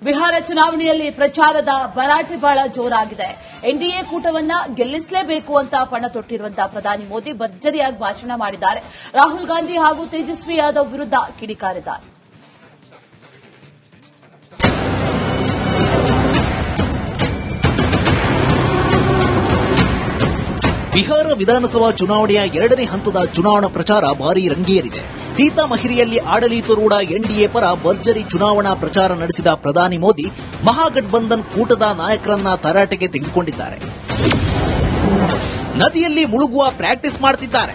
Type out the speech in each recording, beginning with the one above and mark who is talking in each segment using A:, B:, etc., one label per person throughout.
A: ಬಿಹಾರ ಚುನಾವಣೆಯಲ್ಲಿ ಪ್ರಚಾರದ ಭರಾಟೆ ಬಹಳ ಜೋರಾಗಿದೆ. ಎನ್ಡಿಎ ಕೂಟವನ್ನ ಗೆಲ್ಲಿಸಲೇಬೇಕು ಅಂತ ಪಣ ತೊಟ್ಟಿರುವಂತಹ ಪ್ರಧಾನಿ ಮೋದಿ ಭರ್ಜರಿಯಾಗಿ ಭಾಷಣ ಮಾಡಿದ್ದಾರೆ. ರಾಹುಲ್ ಗಾಂಧಿ ಹಾಗೂ ತೇಜಸ್ವಿ ಯಾದವ್ ವಿರುದ್ಧ ಕಿಡಿಕಾರಿದ್ದಾರೆ.
B: ಬಿಹಾರ ವಿಧಾನಸಭಾ ಚುನಾವಣೆಯ ಎರಡನೇ ಹಂತದ ಚುನಾವಣಾ ಪ್ರಚಾರ ಭಾರೀ ರಂಗೇರಿದೆ. ಸೀತಾಮಹಿರಿಯಲ್ಲಿ ಆಡಳಿತಾರೂಢ ಎನ್ಡಿಎ ಪರ ಭರ್ಜರಿ ಚುನಾವಣಾ ಪ್ರಚಾರ ನಡೆಸಿದ ಪ್ರಧಾನಿ ಮೋದಿ ಮಹಾಗಠಬಂಧನ್ ಕೂಟದ ನಾಯಕರನ್ನ ತರಾಟೆಗೆ ತೆಗೆದುಕೊಂಡಿದ್ದಾರೆ. ನದಿಯಲ್ಲಿ ಮುಳುಗುವ ಪ್ರಾಕ್ಟೀಸ್ ಮಾಡುತ್ತಿದ್ದಾರೆ.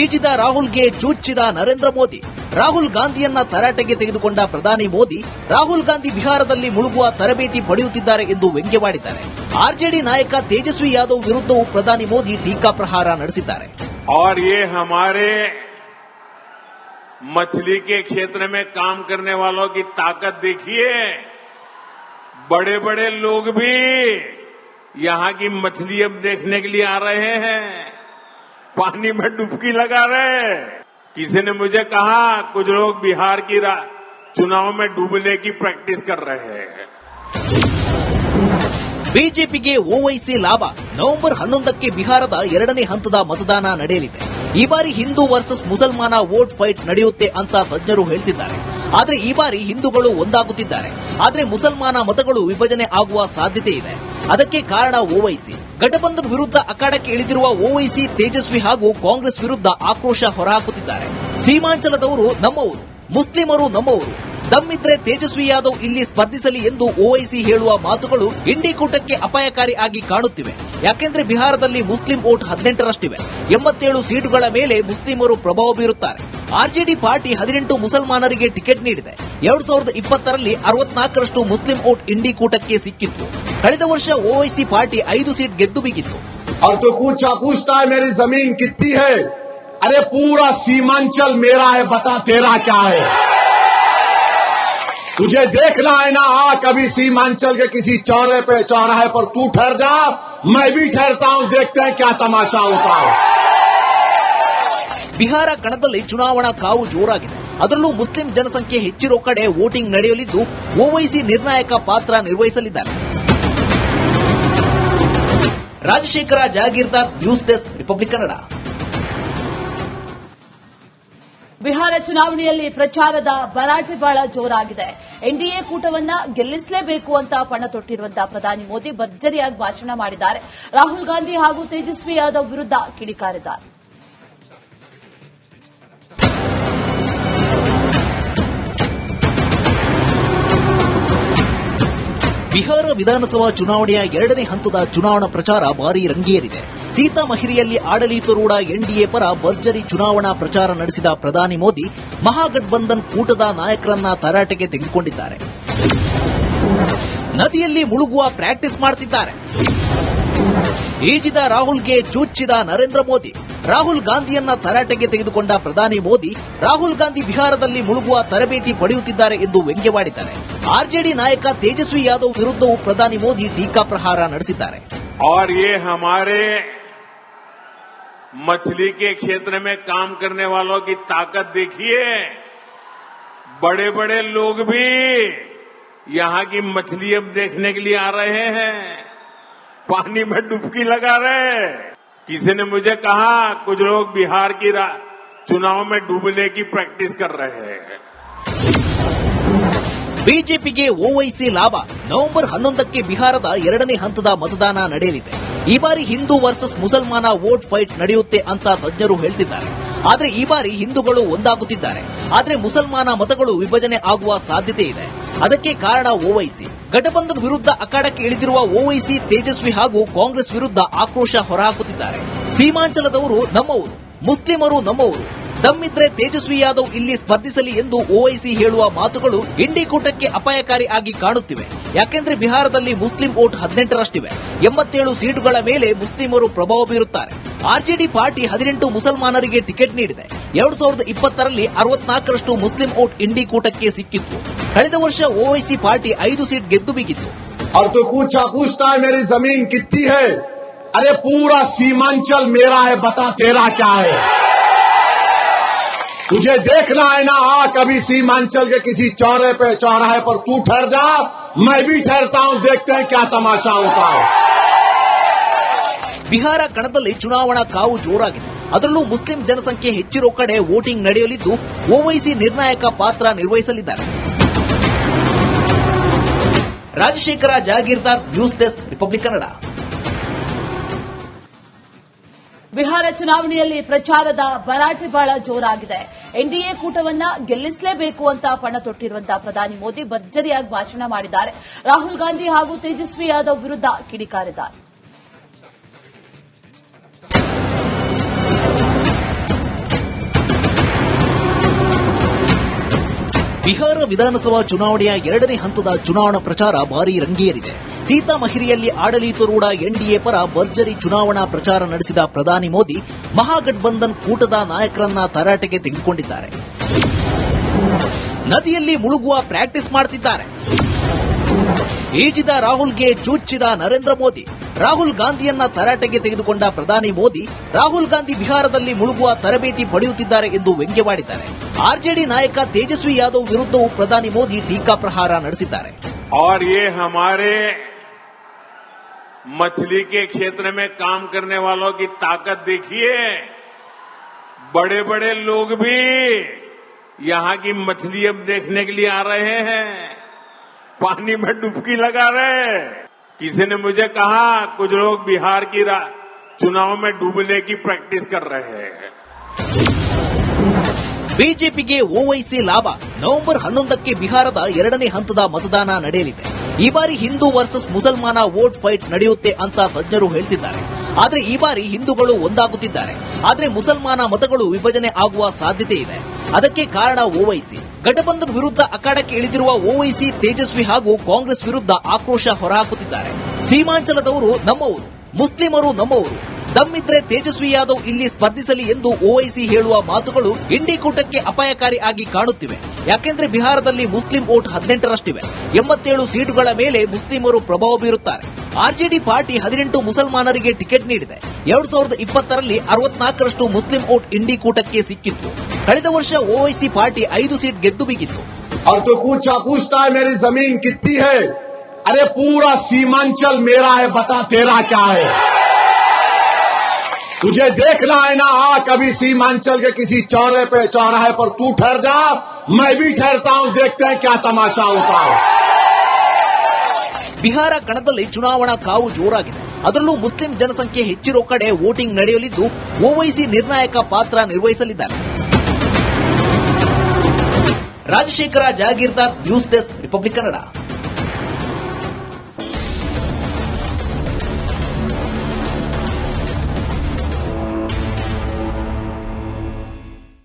B: ಈಜಿದ ರಾಹುಲ್ಗೆ ಚುಚ್ಚಿದ ನರೇಂದ್ರ ಮೋದಿ. ರಾಹುಲ್ ಗಾಂಧಿಯನ್ನ ತರಾಟೆಗೆ ತೆಗೆದುಕೊಂಡ ಪ್ರಧಾನಿ ಮೋದಿ ರಾಹುಲ್ ಗಾಂಧಿ ಬಿಹಾರದಲ್ಲಿ ಮುಳುಗುವ ತರಬೇತಿ ಪಡೆಯುತ್ತಿದ್ದಾರೆ ಎಂದು ವ್ಯಂಗ್ಯವಾಡಿದ್ದಾರೆ. ಆರ್ಜೆಡಿ ನಾಯಕ ತೇಜಸ್ವಿ ಯಾದವ್ ವಿರುದ್ಧವೂ ಪ್ರಧಾನಿ ಮೋದಿ ಟೀಕಾಪ್ರಹಾರ ನಡೆಸಿದ್ದಾರೆ.
C: और ये हमारे मछली के क्षेत्र में काम करने वालों की ताकत देखिए. बड़े बड़े लोग भी यहां की मछली अब देखने के लिए आ रहे हैं, पानी में डुबकी लगा रहे हैं. किसी ने मुझे कहा कुछ लोग बिहार की चुनाव में डूबने की प्रैक्टिस कर रहे हैं.
B: ಬಿಜೆಪಿಗೆ ಓವೈಸಿ ಲಾಭ. ನವೆಂಬರ್ 11ಕ್ಕೆ ಬಿಹಾರದ ಎರಡನೇ ಹಂತದ ಮತದಾನ ನಡೆಯಲಿದೆ. ಈ ಬಾರಿ ಹಿಂದೂ ವರ್ಸಸ್ ಮುಸಲ್ಮಾನ ವೋಟ್ ಫೈಟ್ ನಡೆಯುತ್ತೆ ಅಂತ ತಜ್ಞರು ಹೇಳ್ತಿದ್ದಾರೆ. ಆದರೆ ಈ ಬಾರಿ ಹಿಂದೂಗಳು ಒಂದಾಗುತ್ತಿದ್ದಾರೆ. ಆದರೆ ಮುಸಲ್ಮಾನ ಮತಗಳು ವಿಭಜನೆ ಆಗುವ ಸಾಧ್ಯತೆ ಇದೆ. ಅದಕ್ಕೆ ಕಾರಣ ಓವೈಸಿ. ಗಠಬಂಧನ್ ವಿರುದ್ಧ ಅಖಾಡಕ್ಕೆ ಇಳಿದಿರುವ ಓವೈಸಿ ತೇಜಸ್ವಿ ಹಾಗೂ ಕಾಂಗ್ರೆಸ್ ವಿರುದ್ಧ ಆಕ್ರೋಶ ಹೊರಹಾಕುತ್ತಿದ್ದಾರೆ. ಸೀಮಾಂಚಲದವರು ನಮ್ಮವರು, ಮುಸ್ಲಿಮರು ನಮ್ಮವರು, ದಮ್ಮಿದ್ರೆ ತೇಜಸ್ವಿ ಯಾದವ್ ಇಲ್ಲಿ ಸ್ಪರ್ಧಿಸಲಿ ಎಂದು ಓವೈಸಿ ಹೇಳುವ ಮಾತುಗಳು ಇಂಡಿ ಕೂಟಕ್ಕೆ ಅಪಾಯಕಾರಿ ಆಗಿ ಕಾಣುತ್ತಿವೆ. ಯಾಕೆಂದ್ರೆ ಬಿಹಾರದಲ್ಲಿ ಮುಸ್ಲಿಂ ವೋಟ್ 18ರಷ್ಟಿವೆ. 87 ಸೀಟುಗಳ ಮೇಲೆ ಮುಸ್ಲಿಮರು ಪ್ರಭಾವ ಬೀರುತ್ತಾರೆ. ಆರ್ಜೆಡಿ ಪಾರ್ಟಿ 18 ಮುಸಲ್ಮಾನರಿಗೆ ಟಿಕೆಟ್ ನೀಡಿದೆ. 2020ರಲ್ಲಿ 64ರಷ್ಟು ಮುಸ್ಲಿಂ ವೋಟ್ ಇಂಡಿ ಕೂಟಕ್ಕೆ ಸಿಕ್ಕಿತ್ತು. ಕಳೆದ ವರ್ಷ ಓವೈಸಿ ಪಾರ್ಟಿ 5 ಸೀಟ್ ಗೆದ್ದು ಬಿಗಿತ್ತು.
D: मेरी जमीन कितनी है? अरे पूरा सीमांचल मेरा है, बता तेरा क्या है? तुझे देखना है ना, कभी सीमांचल के किसी चौराहे पर तू ठहर जा, मैं भी ठहरता हूं, देखते हैं क्या तमाशा होता है.
B: ಬಿಹಾರ ಕಣದಲ್ಲಿ ಚುನಾವಣಾ ಕಾವು ಜೋರಾಗಿದೆ. ಅದರಲ್ಲೂ ಮುಸ್ಲಿಂ ಜನಸಂಖ್ಯೆ ಹೆಚ್ಚಿರೋ ಕಡೆ ವೋಟಿಂಗ್ ನಡೆಯಲಿದ್ದು ಓವೈಸಿ ನಿರ್ಣಾಯಕ ಪಾತ್ರ ನಿರ್ವಹಿಸಲಿದ್ದಾರೆ. Rajashekhara Jagirdar, news desk, Republic Kannada.
A: Bihar ಚುನಾವಣೆಯಲ್ಲಿ ಪ್ರಚಾರದ ಭರಾಟೆ ಬಹಳ ಜೋರಾಗಿದೆ. ಎನ್ಡಿಎ ಕೂಟವನ್ನ ಗೆಲ್ಲಿಸಲೇಬೇಕು ಅಂತ ಪಣ ತೊಟ್ಟಿರುವಂತಹ ಪ್ರಧಾನಿ ಮೋದಿ ಭರ್ಜರಿಯಾಗಿ ಭಾಷಣ ಮಾಡಿದ್ದಾರೆ. ರಾಹುಲ್ ಗಾಂಧಿ ಹಾಗೂ ತೇಜಸ್ವಿ ಯಾದವ್ ವಿರುದ್ಧ ಕಿಡಿಕಾರಿದ್ದಾರೆ.
B: ಬಿಹಾರ ವಿಧಾನಸಭಾ ಚುನಾವಣೆಯ ಎರಡನೇ ಹಂತದ ಚುನಾವಣಾ ಪ್ರಚಾರ ಭಾರೀ ರಂಗೇರಿದೆ. ಸೀತಾಮಹಿರಿಯಲ್ಲಿ ಆಡಳಿತಾರೂಢ ಎನ್ಡಿಎ ಪರ ಭರ್ಜರಿ ಚುನಾವಣಾ ಪ್ರಚಾರ ನಡೆಸಿದ ಪ್ರಧಾನಿ ಮೋದಿ ಮಹಾಗಠಬಂಧನ್ ಕೂಟದ ನಾಯಕರನ್ನ ತರಾಟೆಗೆ ತೆಗೆದುಕೊಂಡಿದ್ದಾರೆ. ನದಿಯಲ್ಲಿ ಮುಳುಗುವ ಪ್ರಾಕ್ಟೀಸ್ ಮಾಡುತ್ತಿದ್ದಾರೆ. ಈಜಿದ ರಾಹುಲ್ಗೆ ಚುಚ್ಚಿದ ನರೇಂದ್ರ ಮೋದಿ. ರಾಹುಲ್ ಗಾಂಧಿಯನ್ನ ತರಾಟೆಗೆ ತೆಗೆದುಕೊಂಡ ಪ್ರಧಾನಿ ಮೋದಿ ರಾಹುಲ್ ಗಾಂಧಿ ಬಿಹಾರದಲ್ಲಿ ಮುಳುಗುವ ತರಬೇತಿ ಪಡೆಯುತ್ತಿದ್ದಾರೆ ಎಂದು ವ್ಯಂಗ್ಯವಾಡಿದ್ದಾರೆ. ಆರ್ಜೆಡಿ ನಾಯಕ ತೇಜಸ್ವಿ ಯಾದವ್ ವಿರುದ್ಧವೂ ಪ್ರಧಾನಿ ಮೋದಿ ಟೀಕಾಪ್ರಹಾರ ನಡೆಸಿದ್ದಾರೆ.
C: और ये हमारे मछली के क्षेत्र में काम करने वालों की ताकत देखिए. बड़े बड़े लोग भी यहां की मछली अब देखने के लिए आ रहे हैं, पानी में डुबकी लगा रहे हैं. किसी ने मुझे कहा कुछ लोग बिहार की चुनाव में डूबने की प्रैक्टिस कर रहे हैं.
B: ಬಿಜೆಪಿಗೆ ಓವೈಸಿ ಲಾಭ. ನವೆಂಬರ್ 11ಕ್ಕೆ ಬಿಹಾರದ ಎರಡನೇ ಹಂತದ ಮತದಾನ ನಡೆಯಲಿದೆ. ಈ ಬಾರಿ ಹಿಂದೂ ವರ್ಸಸ್ ಮುಸಲ್ಮಾನ ವೋಟ್ ಫೈಟ್ ನಡೆಯುತ್ತೆ ಅಂತ ತಜ್ಞರು ಹೇಳ್ತಿದ್ದಾರೆ. ಆದರೆ ಈ ಬಾರಿ ಹಿಂದೂಗಳು ಒಂದಾಗುತ್ತಿದ್ದಾರೆ. ಆದರೆ ಮುಸಲ್ಮಾನ ಮತಗಳು ವಿಭಜನೆ ಆಗುವ ಸಾಧ್ಯತೆ ಇದೆ. ಅದಕ್ಕೆ ಕಾರಣ ಓವೈಸಿ. ಗಠಬಂಧನ್ ವಿರುದ್ಧ ಅಖಾಡಕ್ಕೆ ಇಳಿದಿರುವ ಓವೈಸಿ ತೇಜಸ್ವಿ ಹಾಗೂ ಕಾಂಗ್ರೆಸ್ ವಿರುದ್ಧ ಆಕ್ರೋಶ ಹೊರಹಾಕುತ್ತಿದ್ದಾರೆ. ಸೀಮಾಂಚಲದವರು ನಮ್ಮವರು, ಮುಸ್ಲಿಮರು ನಮ್ಮವರು, ದಮ್ಮಿದ್ರೆ ತೇಜಸ್ವಿ ಯಾದವ್ ಇಲ್ಲಿ ಸ್ಪರ್ಧಿಸಲಿ ಎಂದು ಓವೈಸಿ ಹೇಳುವ ಮಾತುಗಳು ಇಂಡಿ ಕೂಟಕ್ಕೆ ಅಪಾಯಕಾರಿ ಆಗಿ ಕಾಣುತ್ತಿವೆ. ಯಾಕೆಂದ್ರೆ ಬಿಹಾರದಲ್ಲಿ ಮುಸ್ಲಿಂ ವೋಟ್ 18ರಷ್ಟಿವೆ. 87 ಸೀಟುಗಳ ಮೇಲೆ ಮುಸ್ಲಿಮರು ಪ್ರಭಾವ ಬೀರುತ್ತಾರೆ. ಆರ್ಜೆಡಿ ಪಾರ್ಟಿ 18 ಮುಸಲ್ಮಾನರಿಗೆ ಟಿಕೆಟ್ ನೀಡಿದೆ. 2020ರಲ್ಲಿ 64ರಷ್ಟು ಮುಸ್ಲಿಂ ವೋಟ್ ಇಂಡಿ ಕೂಟಕ್ಕೆ ಸಿಕ್ಕಿತ್ತು. ಕಳೆದ ವರ್ಷ ಓವೈಸಿ ಪಾರ್ಟಿ 5 ಸೀಟ್ ಗೆದ್ದು ಬಿಗಿತ್ತು.
D: पूछता है मेरी जमीन कितनी है? अरे पूरा सीमांचल मेरा है, बता तेरा क्या है? तुझे देखना है ना, आ कभी सीमांचल के किसी चौराहे पर तू ठहर जा, मैं भी ठहरता हूं, देखते हैं क्या तमाशा होता है।
B: ಬಿಹಾರ ಕಣದಲ್ಲಿ ಚುನಾವಣಾ ಕಾವು ಜೋರಾಗಿದೆ. ಅದರಲ್ಲೂ ಮುಸ್ಲಿಂ ಜನಸಂಖ್ಯೆ ಹೆಚ್ಚಿರೋ ಕಡೆ ವೋಟಿಂಗ್ ನಡೆಯಲಿದ್ದು ಓವೈಸಿ ನಿರ್ಣಾಯಕ ಪಾತ್ರ ನಿರ್ವಹಿಸಲಿದ್ದಾರೆ. Rajashekhara Jagirdar, news desk, Republic Kannada.
A: Bihar ಚುನಾವಣೆಯಲ್ಲಿ ಪ್ರಚಾರದ ಭರಾಟೆ ಬಹಳ ಜೋರಾಗಿದೆ. ಎನ್ಡಿಎ ಕೂಟವನ್ನ ಗೆಲ್ಲಿಸಲೇಬೇಕು ಅಂತ ಪಣ ತೊಟ್ಟಿರುವಂತಹ ಪ್ರಧಾನಿ ಮೋದಿ ಭರ್ಜರಿಯಾಗಿ ಭಾಷಣ ಮಾಡಿದ್ದಾರೆ. ರಾಹುಲ್ ಗಾಂಧಿ ಹಾಗೂ ತೇಜಸ್ವಿ ಯಾದವ್ ವಿರುದ್ಧ ಕಿಡಿಕಾರಿದ್ದಾರೆ.
B: ಬಿಹಾರ ವಿಧಾನಸಭಾ ಚುನಾವಣೆಯ ಎರಡನೇ ಹಂತದ ಚುನಾವಣಾ ಪ್ರಚಾರ ಭಾರೀ ರಂಗೇರಿದೆ. ಸೀತಾಮಹಿರಿಯಲ್ಲಿ ಆಡಳಿತಾರೂಢ ಎನ್ಡಿಎ ಪರ ಭರ್ಜರಿ ಚುನಾವಣಾ ಪ್ರಚಾರ ನಡೆಸಿದ ಪ್ರಧಾನಿ ಮೋದಿ ಮಹಾಗಠಬಂಧನ್ ಕೂಟದ ನಾಯಕರನ್ನ ತರಾಟೆಗೆ ತೆಗೆದುಕೊಂಡಿದ್ದಾರೆ. ನದಿಯಲ್ಲಿ ಮುಳುಗುವ ಪ್ರಾಕ್ಟೀಸ್ ಮಾಡುತ್ತಿದ್ದಾರೆ. ಈಜಿದ ರಾಹುಲ್ಗೆ ಚುಚ್ಚಿದ ನರೇಂದ್ರ ಮೋದಿ. ರಾಹುಲ್ ಗಾಂಧಿಯನ್ನ ತರಾಟೆಗೆ ತೆಗೆದುಕೊಂಡ ಪ್ರಧಾನಿ ಮೋದಿ ರಾಹುಲ್ ಗಾಂಧಿ ಬಿಹಾರದಲ್ಲಿ ಮುಳುಗುವ ತರಬೇತಿ ಪಡೆಯುತ್ತಿದ್ದಾರೆ ಎಂದು ವ್ಯಂಗ್ಯವಾಡಿದ್ದಾರೆ. ಆರ್ಜೆಡಿ ನಾಯಕ ತೇಜಸ್ವಿ ಯಾದವ್ ವಿರುದ್ಧವೂ ಪ್ರಧಾನಿ ಮೋದಿ ಟೀಕಾ ಪ್ರಹಾರ ನಡೆಸಿದ್ದಾರೆ.
C: और ये हमारे मछली के क्षेत्र में काम करने वालों की ताकत देखिए। बड़े बड़े लोग भी यहाँ की मछली अब देखने के लिए आ रहे हैं, पानी में डुबकी लगा रहे हैं। किसी ने मुझे कहा कुछ लोग बिहार की चुनाव में डूबने की प्रैक्टिस कर रहे हैं.
B: ಬಿಜೆಪಿಗೆ ಓವೈಸಿ ಲಾಭ. ನವೆಂಬರ್ 11ಕ್ಕೆ ಬಿಹಾರದ ಎರಡನೇ ಹಂತದ ಮತದಾನ ನಡೆಯಲಿದೆ. ಈ ಬಾರಿ ಹಿಂದೂ ವರ್ಸಸ್ ಮುಸಲ್ಮಾನ ವೋಟ್ ಫೈಟ್ ನಡೆಯುತ್ತೆ ಅಂತ ತಜ್ಞರು ಹೇಳ್ತಿದ್ದಾರೆ. ಆದರೆ ಈ ಬಾರಿ ಹಿಂದೂಗಳು ಒಂದಾಗುತ್ತಿದ್ದಾರೆ. ಆದರೆ ಮುಸಲ್ಮಾನ ಮತಗಳು ವಿಭಜನೆ ಆಗುವ ಸಾಧ್ಯತೆ ಇದೆ. ಅದಕ್ಕೆ ಕಾರಣ ಓವೈಸಿ. ಗಠಬಂಧನ್ ವಿರುದ್ಧ ಅಖಾಡಕ್ಕೆ ಇಳಿದಿರುವ ಓವೈಸಿ ತೇಜಸ್ವಿ ಹಾಗೂ ಕಾಂಗ್ರೆಸ್ ವಿರುದ್ಧ ಆಕ್ರೋಶ ಹೊರಹಾಕುತ್ತಿದ್ದಾರೆ. ಸೀಮಾಂಚಲದವರು ನಮ್ಮವರು, ಮುಸ್ಲಿಮರು ನಮ್ಮವರು, ದಮ್ಮಿದ್ರೆ ತೇಜಸ್ವಿ ಯಾದವ್ ಇಲ್ಲಿ ಸ್ಪರ್ಧಿಸಲಿ ಎಂದು ಓವೈಸಿ ಹೇಳುವ ಮಾತುಗಳು ಇಂಡಿ ಕೂಟಕ್ಕೆ ಅಪಾಯಕಾರಿ ಆಗಿ ಕಾಣುತ್ತಿವೆ. ಯಾಕೆಂದ್ರೆ ಬಿಹಾರದಲ್ಲಿ ಮುಸ್ಲಿಂ ವೋಟ್ 18ರಷ್ಟಿವೆ. 87 ಸೀಟುಗಳ ಮೇಲೆ ಮುಸ್ಲಿಮರು ಪ್ರಭಾವ ಬೀರುತ್ತಾರೆ. ಆರ್ಜೆಡಿ ಪಾರ್ಟಿ 18 ಮುಸಲ್ಮಾನರಿಗೆ ಟಿಕೆಟ್ ನೀಡಿದೆ. 2020ರಲ್ಲಿ 64ರಷ್ಟು ಮುಸ್ಲಿಂ ವೋಟ್ ಇಂಡಿ ಕೂಟಕ್ಕೆ ಸಿಕ್ಕಿತ್ತು. ಕಳೆದ ವರ್ಷ ಓವೈಸಿ ಪಾರ್ಟಿ 5 ಸೀಟ್ ಗೆದ್ದು ಬಿಗಿತ್ತು.
D: और तो पूछता है मेरी जमीन कितनी है? अरे पूरा सीमांचल मेरा है, बता तेरा क्या है? तुझे देखना है ना, आ कभी सीमांचल के किसी चौराहे पर तू ठहर जा, मैं भी ठहरता हूं, देखते हैं क्या तमाशा होता है.
B: ಬಿಹಾರ ಕಣದಲ್ಲಿ ಚುನಾವಣಾ ಕಾವು ಜೋರಾಗಿದೆ. ಅದರಲ್ಲೂ ಮುಸ್ಲಿಂ ಜನಸಂಖ್ಯೆ ಹೆಚ್ಚಿರೋ ಕಡೆ ವೋಟಿಂಗ್ ನಡೆಯಲಿದ್ದು ಓವೈಸಿ ನಿರ್ಣಾಯಕ ಪಾತ್ರ ನಿರ್ವಹಿಸಲಿದ್ದಾರೆ. Rajashekhara Jagirdar, news desk, Republic Kannada.